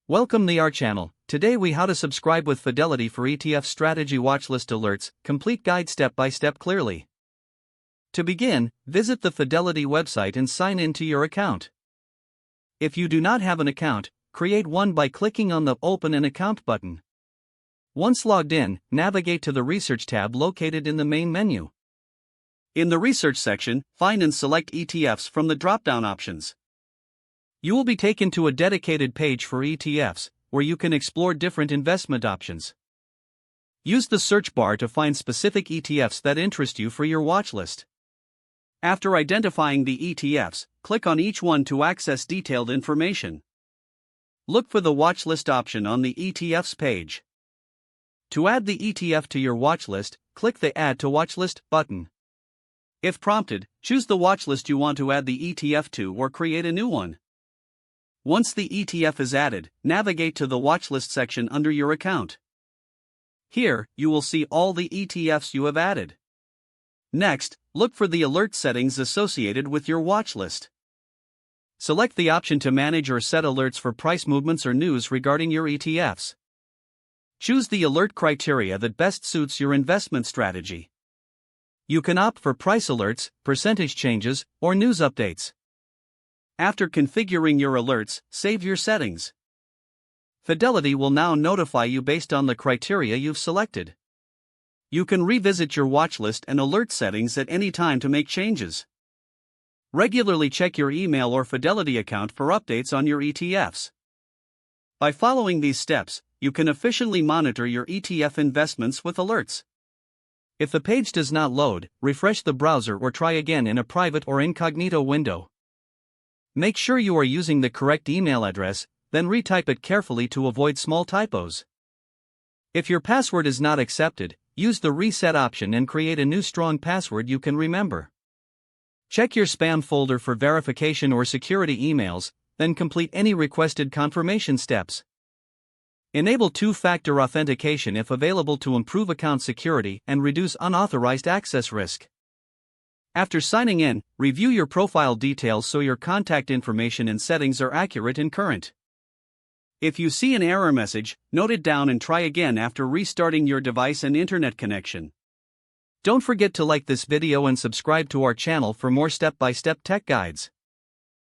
Welcome to our channel. Today we how to subscribe with Fidelity for ETF strategy watchlist alerts, complete guide step by step clearly. To begin, visit the Fidelity website and sign in to your account. If you do not have an account, create one by clicking on the Open an Account button. Once logged in, navigate to the Research tab located in the main menu. In the Research section, find and select ETFs from the drop-down options. You will be taken to a dedicated page for ETFs, where you can explore different investment options. Use the search bar to find specific ETFs that interest you for your watch list. After identifying the ETFs, click on each one to access detailed information. Look for the watch list option on the ETFs page. To add the ETF to your watch list, click the Add to Watch List button. If prompted, choose the watch list you want to add the ETF to or create a new one. Once the ETF is added, navigate to the watchlist section under your account. Here, you will see all the ETFs you have added. Next, look for the alert settings associated with your watchlist. Select the option to manage or set alerts for price movements or news regarding your ETFs. Choose the alert criteria that best suits your investment strategy. You can opt for price alerts, percentage changes, or news updates. After configuring your alerts, save your settings. Fidelity will now notify you based on the criteria you've selected. You can revisit your watchlist and alert settings at any time to make changes. Regularly check your email or Fidelity account for updates on your ETFs. By following these steps, you can efficiently monitor your ETF investments with alerts. If the page does not load, refresh the browser or try again in a private or incognito window. Make sure you are using the correct email address, then retype it carefully to avoid small typos. If your password is not accepted, use the reset option and create a new strong password you can remember. Check your spam folder for verification or security emails, then complete any requested confirmation steps. Enable two-factor authentication if available to improve account security and reduce unauthorized access risk. After signing in, review your profile details so your contact information and settings are accurate and current. If you see an error message, note it down and try again after restarting your device and internet connection. Don't forget to like this video and subscribe to our channel for more step-by-step tech guides.